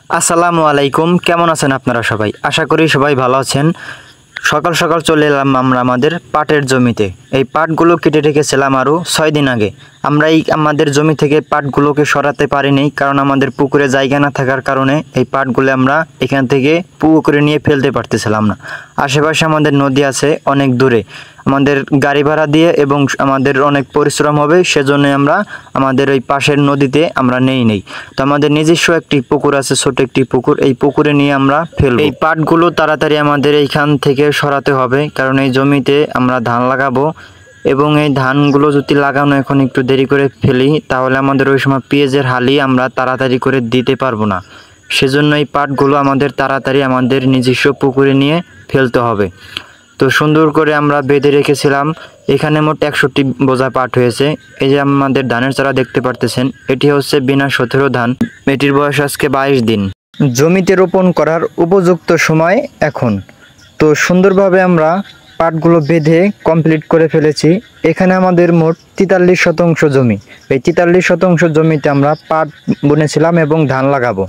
আসসালামু আলাইকুম, কেমন আছেন আপনারা সবাই? আশা করি সবাই ভালো আছেন। সকাল সকাল চলে এলাম আমরা আমাদের পাটের জমিতে। এই পাটগুলো কেটে রেখেছিলাম আরও 6 দিন আগে। আমরা আমাদের জমি থেকে পাটগুলোকে সরাতে পারিনি, কারণ আমাদের পুকুরে জায়গা না থাকার কারণে এই পাটগুলো আমরা এখান থেকে পুকুরে নিয়ে ফেলতে পারতেছিলাম না। আশেপাশে আমাদের নদী আছে অনেক দূরে, আমাদের গাড়ি ভাড়া দিয়ে এবং আমাদের অনেক পরিশ্রম হবে, সেজন্য আমরা আমাদের ওই পাশের নদীতে আমরা নেই। তো আমাদের নিজস্ব একটি পুকুর আছে, ছোট একটি পুকুর, এই পুকুরে নিয়ে আমরা ফেলব। এই পাটগুলো তাড়াতাড়ি আমাদের এইখান থেকে সরাতে হবে, কারণ এই জমিতে আমরা ধান লাগাবো এবং এই ধানগুলো যদি লাগানো এখন একটু দেরি করে ফেলি তাহলে আমাদের ওই সময় পেঁয়াজের হালি আমরা তাড়াতাড়ি করে দিতে পারবো না। সেজন্য এই পাটগুলো আমাদের তাড়াতাড়ি আমাদের নিজস্ব পুকুরে নিয়ে ফেলতে হবে। তো সুন্দর করে আমরা বেঁধে রেখেছিলাম। এখানে মোট 61 বোঝা পাট হয়েছে। এই যে আমাদের ধানের চারা দেখতে পারতেছেন, এটি হচ্ছে বিনা 17 ধান। এটির বয়স আজকে 22 দিন। জমিতে রোপণ করার উপযুক্ত সময় এখন। তো সুন্দরভাবে আমরা পাটগুলো বেঁধে কমপ্লিট করে ফেলেছি। এখানে আমাদের মোট 43% জমি। এই 43% জমিতে আমরা পাট বুনেছিলাম এবং ধান লাগাবো।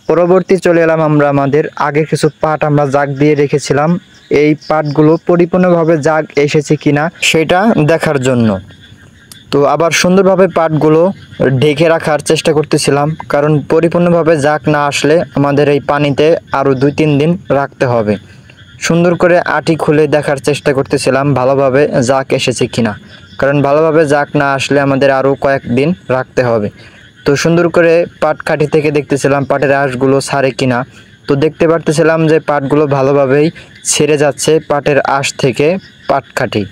পরবর্তী চলে এলাম আমরা আমাদের আগে কিছু পাট আমরা জাগ দিয়ে রেখেছিলাম, এই পাটগুলো পরিপূর্ণভাবে জাগ এসেছে কিনা সেটা দেখার জন্য। তো আবার সুন্দরভাবে পাটগুলো ঢেকে রাখার চেষ্টা করতেছিলাম, কারণ পরিপূর্ণভাবে জাগ না আসলে আমাদের এই পানিতে আরও 2-3 দিন রাখতে হবে। সুন্দর করে আটি খুলে দেখার চেষ্টা করতেছিলাম ভালোভাবে জাগ এসেছে কিনা, কারণ ভালোভাবে জাগ না আসলে আমাদের আরও কয়েকদিন রাখতে হবে। তো সুন্দর করে পাট কাঠি থেকে দেখতেছিলাম পাটের আঁশগুলো ছাড়ে কিনা। তো দেখতে পারতেছিলাম যে পাটগুলো ভালোভাবেই ছেড়ে যাচ্ছে পাটের আঁশ থেকে পাটকাঠি।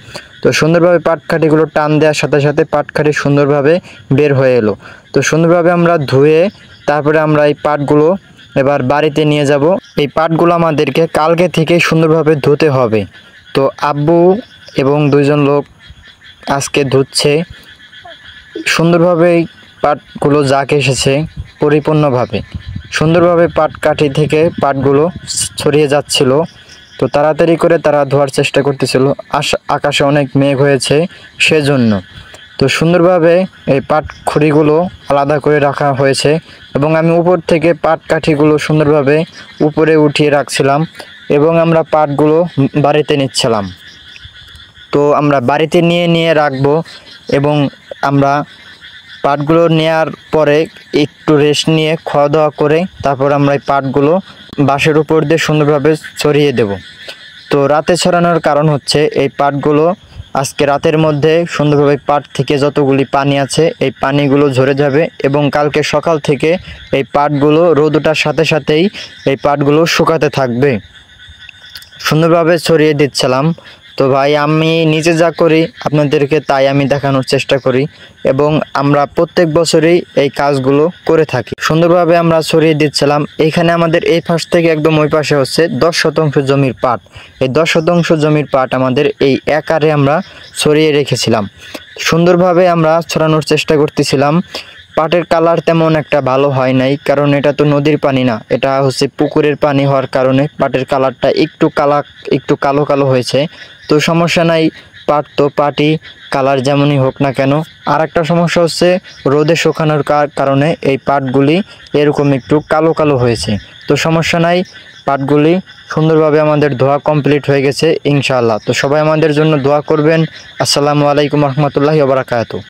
তো সুন্দরভাবে পাটকাঠিগুলো টান দেওয়ার সাথে সাথে পাটকাঠি সুন্দরভাবে বের হয়ে এলো। তো সুন্দরভাবে আমরা ধুয়ে তারপরে আমরা এই পাটগুলো এবার বাড়িতে নিয়ে যাব। এই পাটগুলো আমাদেরকে কালকে থেকে সুন্দরভাবে ধুতে হবে। তো আব্বু এবং 2জন লোক আজকে ধুচ্ছে। সুন্দরভাবে পাটগুলো জাগ এসেছে পরিপূর্ণভাবে। সুন্দরভাবে পাটকাঠি থেকে পাটগুলো ছড়িয়ে যাচ্ছিল। তো তাড়াতাড়ি করে তারা ধোয়ার চেষ্টা করতেছিল, আকাশে অনেক মেঘ হয়েছে সেজন্য। তো সুন্দরভাবে এই পাট খড়িগুলো আলাদা করে রাখা হয়েছে এবং আমি উপর থেকে পাটকাঠিগুলো সুন্দরভাবে উপরে উঠিয়ে রাখছিলাম এবং আমরা পাটগুলো বাড়িতে নিচ্ছিলাম। তো আমরা বাড়িতে নিয়ে রাখবো এবং আমরা পাটগুলো নেয়ার পরে একটু রেস্ট নিয়ে খাওয়া দাওয়া করে তারপর আমরা এই পাটগুলো বাঁশের উপর দিয়ে সুন্দরভাবে ছড়িয়ে দেব। তো রাতে ছড়ানোর কারণ হচ্ছে এই পাটগুলো আজকে রাতের মধ্যে সুন্দরভাবে পাট থেকে যতগুলি পানি আছে এই পানিগুলো ঝরে যাবে এবং কালকে সকাল থেকে এই পাটগুলো রোদ ওঠার সাথে সাথেই এই পাটগুলো শুকাতে থাকবে। সুন্দরভাবে ছড়িয়ে দিচ্ছিলাম। তো ভাই আমি নিজে যা করি আপনাদেরকে তাই আমি দেখানোর চেষ্টা করি এবং আমরা প্রত্যেক বছরই এই কাজগুলো করে থাকি। সুন্দরভাবে আমরা ছড়িয়ে দিচ্ছিলাম। এখানে আমাদের এই পাশ থেকে একদম ওই পাশে হচ্ছে 10% জমির পাট। এই 10% জমির পাট আমাদের এই একারে আমরা ছড়িয়ে রেখেছিলাম। সুন্দরভাবে আমরা ছড়ানোর চেষ্টা করতেছিলাম। পাটের কালার তেমন একটা ভালো হয় নাই, কারণ এটা তো নদীর পানি না, এটা হচ্ছে পুকুরের পানি হওয়ার কারণে পাটের কালারটা একটু কালো কালো হয়েছে। তো সমস্যা নাই, পাট তো পাটই, কালার যেমনই হোক না কেন। আর একটা সমস্যা হচ্ছে রোদে শুকানোর কারণে এই পাটগুলি এরকম একটু কালো কালো হয়েছে। তো সমস্যা নাই, পাটগুলি সুন্দরভাবে আমাদের ধোয়া কমপ্লিট হয়ে গেছে ইনশাআল্লাহ। তো সবাই আমাদের জন্য দোয়া করবেন। আসসালামু আলাইকুম রহমতুল্লাহি ওয়া বারাকাতুহু।